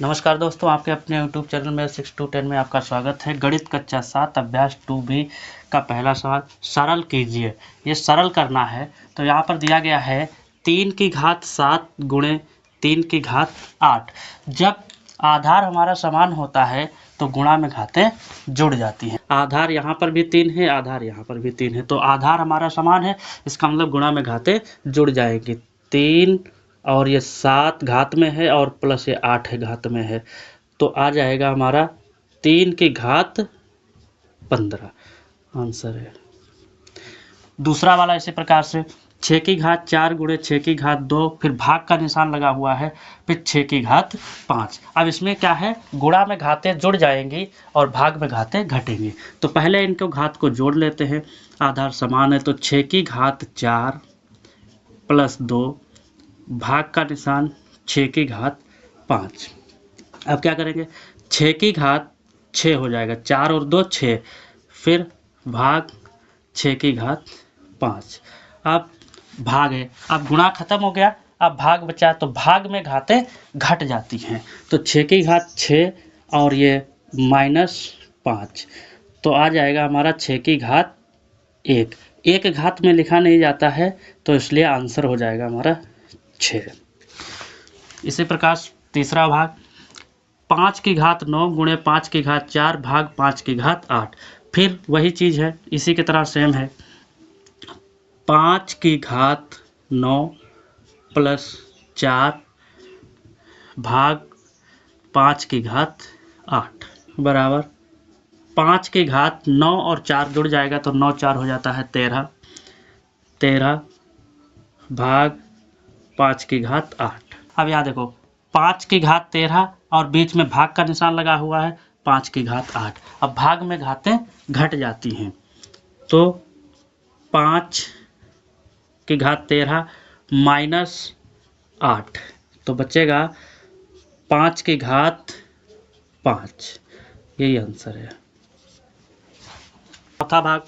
नमस्कार दोस्तों, आपके अपने YouTube चैनल में 6 to 10 में आपका स्वागत है। गणित कक्षा 7 अभ्यास 2B का पहला सवाल, सरल कीजिए। ये सरल करना है तो यहाँ पर दिया गया है 3 की घात 7 गुणे 3 की घात 8। जब आधार हमारा समान होता है तो गुणा में घातें जुड़ जाती हैं। आधार यहाँ पर भी 3 है, आधार यहाँ पर भी 3 है, तो आधार हमारा समान है, इसका मतलब गुणा में घातें जुड़ जाएंगी। 3 और ये 7 घात में है और प्लस ये 8 है घात में है, तो आ जाएगा हमारा 3 की घात 15 आंसर है। दूसरा वाला इसी प्रकार से 6 की घात 4 गुणे 6 की घात 2, फिर भाग का निशान लगा हुआ है, फिर 6 की घात 5। अब इसमें क्या है, गुणा में घातें जुड़ जाएंगी और भाग में घातें घटेंगी। तो पहले इनको घात को जोड़ लेते हैं, आधार समान है तो 6 की घात 4 प्लस 2, भाग का निशान 6 की घात 5। अब क्या करेंगे, 6 की घात 6 हो जाएगा, 4 और 2 6, फिर भाग 6 की घात 5। अब भाग है, अब गुणा खत्म हो गया, अब भाग बचा, तो भाग में घातें घट जाती हैं। तो 6 की घात 6 और ये -5, तो आ जाएगा हमारा 6 की घात 1। एक घात में लिखा नहीं जाता है तो इसलिए आंसर हो जाएगा हमारा 6। इसी प्रकार तीसरा भाग 5 की घात 9 गुणे 5 की घात 4 भाग 5 की घात 8। फिर वही चीज़ है, इसी की तरह सेम है, 5 की घात 9 प्लस 4 भाग 5 की घात 8 बराबर 5 की घात 9 और 4 जुड़ जाएगा तो 9 4 हो जाता है 13 भाग 5 की घात 8। अब यहाँ देखो 5 की घात 13 और बीच में भाग का निशान लगा हुआ है, 5 की घात 8। अब भाग में घातें घट जाती हैं, तो 5 की घात 13 माइनस 8, तो बचेगा 5 की घात 5। यही आंसर है। चौथा भाग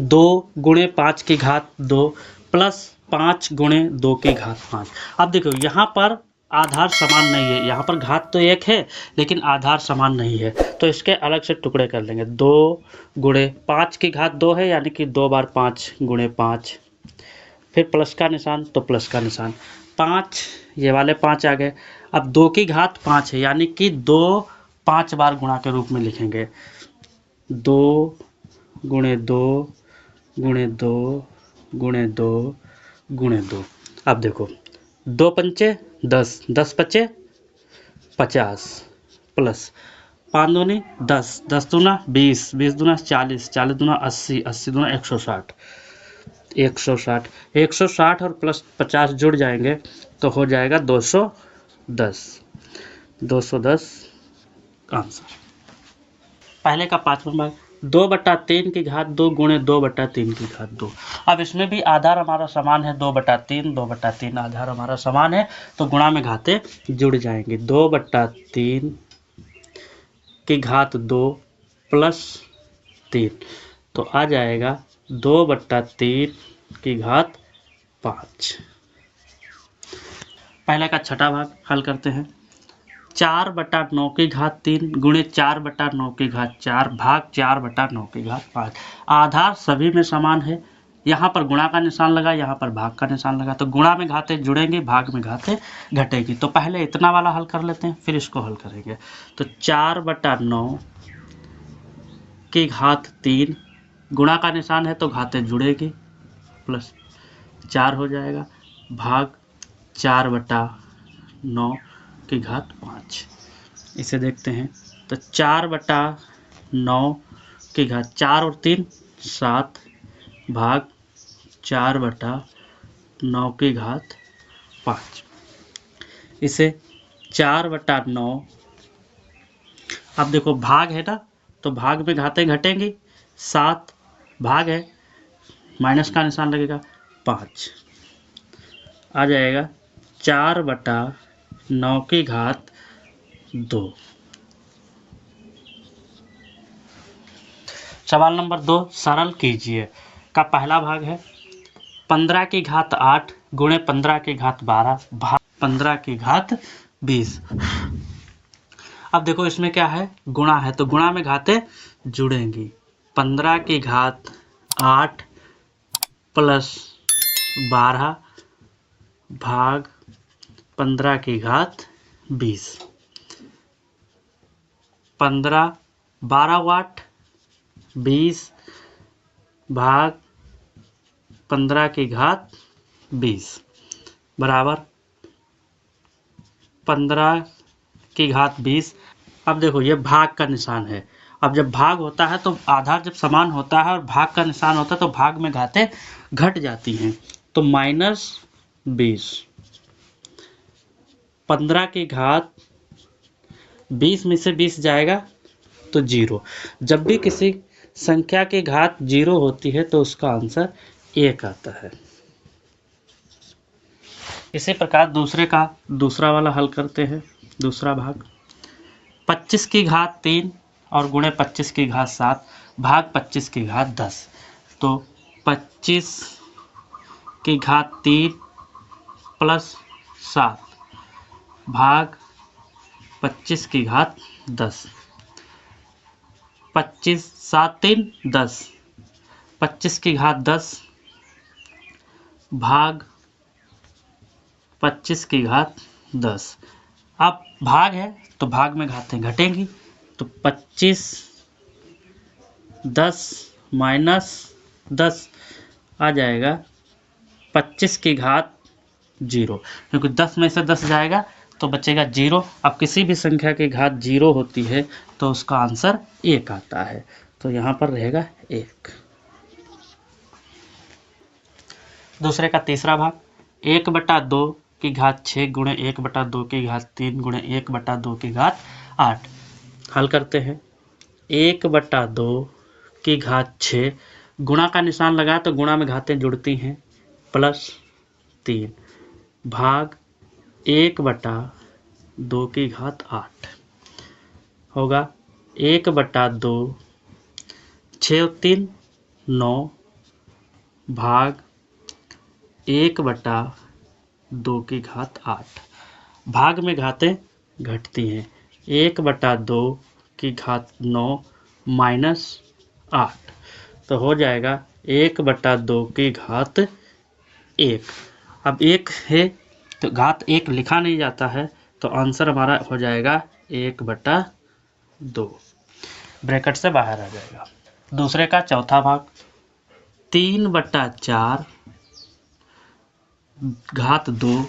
2 गुणे 5 की घात 2 प्लस 5 गुणे 2 की घात 5। अब देखो यहाँ पर आधार समान नहीं है, यहाँ पर घात तो एक है लेकिन आधार समान नहीं है, तो इसके अलग से टुकड़े कर लेंगे। 2 गुणे 5 की घात 2 है, यानी कि 2 बार 5 गुणे 5, फिर प्लस का निशान तो प्लस का निशान, 5 ये वाले 5 आ गए। अब 2 की घात 5 है, यानी कि 2 5 बार गुणा के रूप में लिखेंगे। 2 गुणे 2 गुणे 2 गुणे 2 गुणे 2। अब देखो 2 पंचे 10, 10 पचे 50 प्लस 5 दूनी 10, 10 दूना 20, 20 दूना 40, 40 दूना 80, 80 दूना 160, 160, 160 और प्लस 50 जुड़ जाएंगे तो हो जाएगा 210, 210 आंसर। पहले का 5वां भाग 2/3 की घात 2 गुणे 2/3 की घात 2। अब इसमें भी आधार हमारा समान है, 2/3, 2/3 आधार हमारा समान है, तो गुणा में घातें जुड़ जाएंगी। 2/3 की घात 2 प्लस 3, तो आ जाएगा 2/3 की घात 5। पहले का छठा भाग हल करते हैं। 4/9 की घात 3 गुणे 4/9 की घात 4 भाग 4/9 की घात 5। आधार सभी में समान है, यहाँ पर गुणा का निशान लगा, यहाँ पर भाग का निशान लगा, तो गुणा में घातें जुड़ेंगी, भाग में घातें घटेगी। तो पहले इतना वाला हल कर लेते हैं, फिर इसको हल करेंगे। तो 4/9 की घात 3, गुणा का निशान है तो घातें जुड़ेगी, प्लस 4 हो जाएगा, भाग 4/9 की घात 5। इसे देखते हैं तो 4/9 की घात 4 और 3 7 भाग 4/9 की घात 5। इसे 4/9, अब देखो भाग है ना, तो भाग में घातें घटेंगी, 7 भाग है, माइनस का निशान लगेगा, 5 आ जाएगा 4/9 की घात 2। सवाल नंबर 2 सरल कीजिए का पहला भाग है 15 की घात 8 गुणे 15 की घात 12 भाग 15 की घात 20। अब देखो इसमें क्या है, गुणा है, तो गुणा में घातें जुड़ेंगी। 15 की घात 8 प्लस 12 भाग 15 की घात 20। 15 12 वाट 20 भाग 15 की घात 20 बराबर 15 की घात 20। अब देखो ये भाग का निशान है। अब जब भाग होता है तो आधार जब समान होता है और भाग का निशान होता है तो भाग में घातें घट जाती हैं। तो -20 15 की घात 20 में से 20 जाएगा तो 0। जब भी किसी संख्या की घात 0 होती है तो उसका आंसर 1 आता है। इसी प्रकार दूसरा वाला हल करते हैं। दूसरा भाग 25 की घात 3 और गुणे 25 की घात 7 भाग 25 की घात 10। तो 25 की घात 3 प्लस 7 भाग 25 की घात 10। 25 7 3 10 25 की घात 10 भाग 25 की घात 10। अब भाग है तो भाग में घातें घटेंगी। तो 25 10 माइनस 10 आ जाएगा 25 की घात 0, क्योंकि 10 में से 10 जाएगा तो बचेगा 0। अब किसी भी संख्या की घात 0 होती है तो उसका आंसर 1 आता है। तो यहाँ पर रहेगा 1। दूसरे का तीसरा भाग 1/2 की घात 6 गुणे 1/2 की घात 3 गुणे 1/2 की घात 8। हल करते हैं। 1/2 की घात 6 गुणा का निशान लगा तो गुणा में घातें जुड़ती हैं प्लस 3 भाग 1/2 की घात 8 होगा 1/2 6 और 3 9 भाग 1/2 की घात 8। भाग में घातें घटती हैं। 1/2 की घात 9 माइनस 8 तो हो जाएगा 1/2 की घात 1। अब 1 है तो घात 1 लिखा नहीं जाता है तो आंसर हमारा हो जाएगा 1/2, ब्रैकेट से बाहर आ जाएगा। दूसरे का चौथा भाग 3/4 घात 2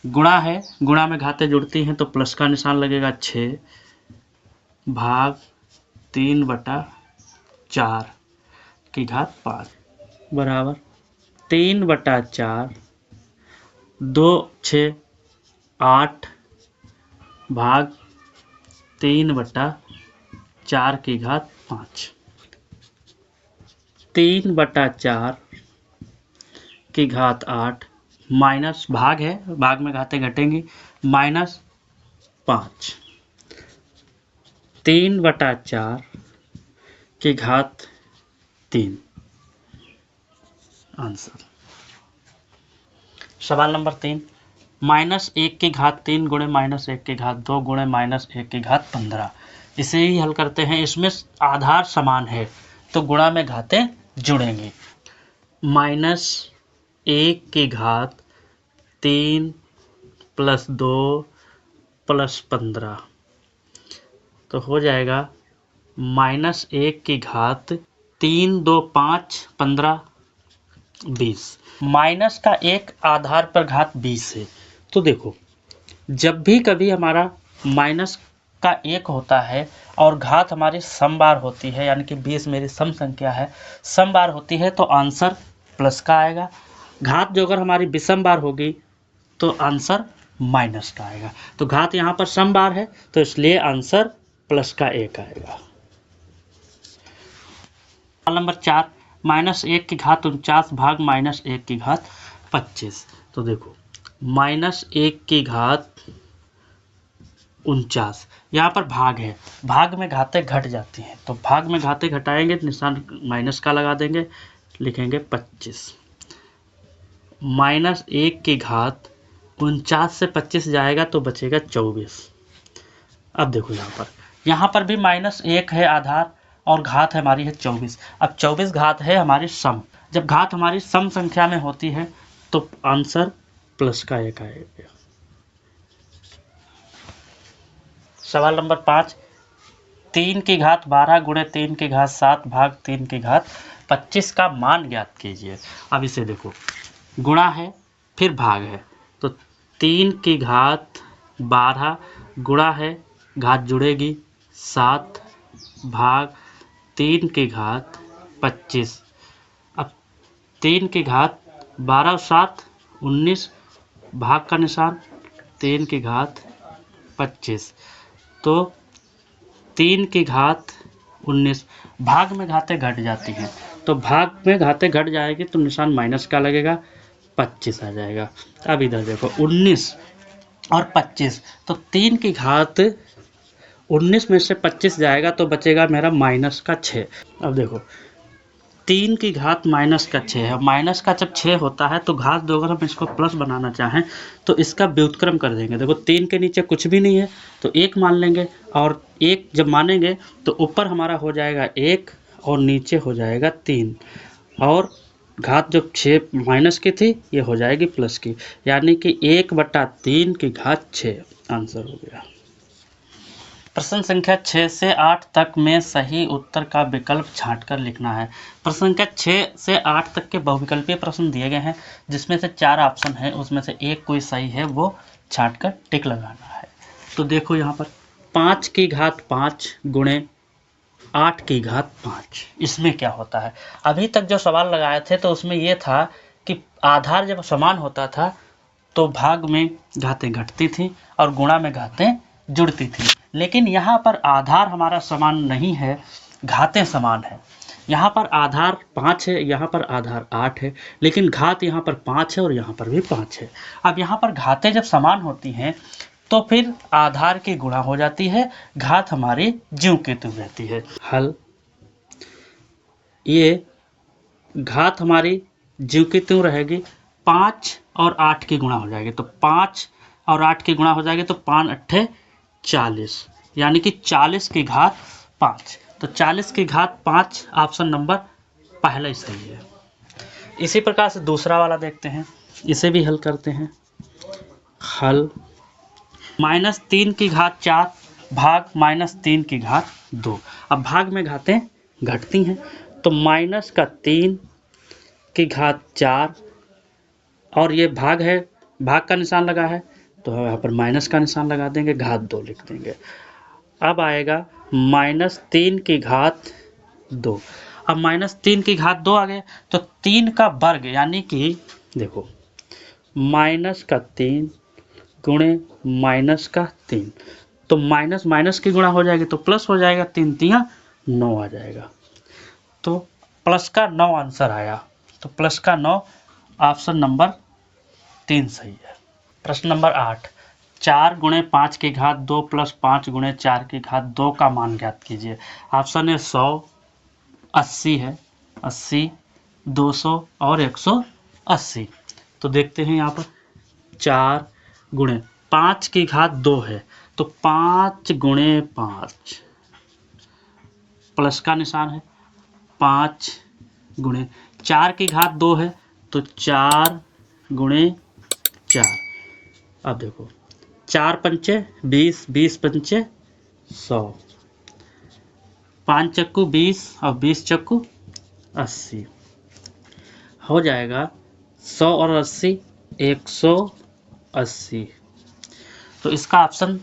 गुणा है, गुणा में घातें जुड़ती हैं तो प्लस का निशान लगेगा 6 भाग 3/4 की घात 5 बराबर 3/4 2 6 8 भाग 3/4 की घात 5। 3/4 की घात 8 माइनस भाग है, भाग में घातें घटेंगी -5 3/4 की घात 3 आंसर। सवाल नंबर 3 -1 की घात 3 गुणे -1 की घात 2 गुणे -1 की घात 15। इसे ही हल करते हैं। इसमें आधार समान है तो गुणा में घातें जुड़ेंगी। -1 की घात 3 प्लस 2 प्लस 15 तो हो जाएगा -1 की घात 3 2 5 15 20। माइनस का एक आधार पर घात 20 है। तो देखो जब भी कभी हमारा माइनस का 1 होता है और घात हमारी समबार होती है, यानी कि 20 मेरी सम संख्या है, समबार होती है तो आंसर प्लस का आएगा। घात जो अगर हमारी विषम बार होगी तो आंसर माइनस का आएगा। तो घात यहाँ पर समबार है तो इसलिए आंसर प्लस का 1 आएगा। सवाल नंबर 4 -1 की घात 49 भाग -1 की घात 25। तो देखो -1 की घात 49 यहाँ पर भाग है, भाग में घातें घट जाती हैं तो भाग में घातें घटाएंगे निशान माइनस का लगा देंगे, लिखेंगे 25। -1 की घात 49 से 25 जाएगा तो बचेगा 24 अब देखो यहाँ पर भी -1 है आधार और घात है हमारी है 24। अब 24 घात है हमारी सम। जब घात हमारी सम संख्या में होती है तो आंसर प्लस का 1 आएगा। सवाल नंबर 5, 3 की घात 12 गुणे 3 की घात 7 भाग 3 की घात 25 का मान ज्ञात कीजिए। अब इसे देखो, गुणा है फिर भाग है, तो 3 की घात 12 गुणा है, घात जुड़ेगी 7 भाग 3 की घात 25। अब 3 की घात 12 और 7 19, भाग का निशान 3 की घात 25, तो 3 की घात 19। भाग में घातें घट जाती हैं, तो भाग में घातें घट जाएगी तो निशान माइनस का लगेगा, 25 आ जाएगा। अब इधर देखो 19 और 25, तो 3 की घात 19 में से 25 जाएगा तो बचेगा मेरा -6। अब देखो 3 की घात -6 है, माइनस का जब 6 होता है तो घात दो, अगर हम इसको प्लस बनाना चाहें तो इसका व्युत्क्रम कर देंगे। देखो 3 के नीचे कुछ भी नहीं है तो 1 मान लेंगे, और 1 जब मानेंगे तो ऊपर हमारा हो जाएगा 1 और नीचे हो जाएगा 3, और घात जो 6 माइनस की थी ये हो जाएगी प्लस की, यानी कि 1/3 की घात 6 आंसर हो गया। प्रश्न संख्या 6 से 8 तक में सही उत्तर का विकल्प छांटकर लिखना है। प्रश्न संख्या 6 से 8 तक के बहुविकल्पीय प्रश्न दिए गए हैं, जिसमें से 4 ऑप्शन है, उसमें से एक कोई सही है वो छांटकर टिक लगाना है। तो देखो यहाँ पर 5 की घात 5 गुणे 8 की घात 5, इसमें क्या होता है? अभी तक जो सवाल लगाए थे तो उसमें ये था कि आधार जब समान होता था तो भाग में घातें घटती थी और गुणा में घातें जुड़ती थी, लेकिन यहाँ पर आधार हमारा समान नहीं है, घातें समान है। यहाँ पर आधार 5 है, यहाँ पर आधार 8 है, लेकिन घात यहाँ पर 5 है और यहाँ पर भी 5 है। अब यहाँ पर घातें जब समान होती हैं तो फिर आधार की गुणा हो जाती है, घात हमारी ज्यों की त्यों रहती है। हल, ये घात हमारी ज्यों की त्यों रहेगी, 5 और 8 की गुणा हो जाएगी, तो 5 और 8 की गुणा हो जाएगी तो 5 8 40, यानी कि 40 की घात 5। तो 40 की घात 5 ऑप्शन नंबर पहला ही सही है। इसी प्रकार से दूसरा वाला देखते हैं, इसे भी हल करते हैं। हल, -3 की घात 4 भाग -3 की घात 2। अब भाग में घातें घटती हैं, तो -3 की घात 4, और ये भाग है, भाग का निशान लगा है तो यहाँ पर माइनस का निशान लगा देंगे, घात 2 लिख देंगे। अब आएगा -3 की घात 2। अब -3 की घात 2 आ गए तो 3 का वर्ग, यानी कि देखो -3 गुणे -3, तो माइनस माइनस की गुणा हो जाएगी तो प्लस हो जाएगा, 3 तिया 9 आ जाएगा, तो प्लस का 9 आंसर आया। तो प्लस का 9 ऑप्शन नंबर 3 सही है। प्रश्न नंबर 8, 4 गुणे 5 की घात 2 प्लस 5 गुणे 4 की घात 2 का मान ज्ञात कीजिए। ऑप्शन है 100, 80 है, 80, 200 और 180। तो देखते हैं यहाँ पर 4 गुणे 5 की घात 2 है, तो 5 गुणे 5, प्लस का निशान है, 5 गुणे 4 की घात 2 है तो 4 गुणे 4। अब देखो 4 पंचे 20, 20 पंचे 100, 5 चक्कू 20 और 20 चक्कू 80, हो जाएगा 100 और 80 180। तो इसका ऑप्शन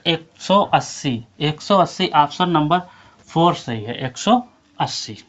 180 ऑप्शन नंबर 4 सही है, 180।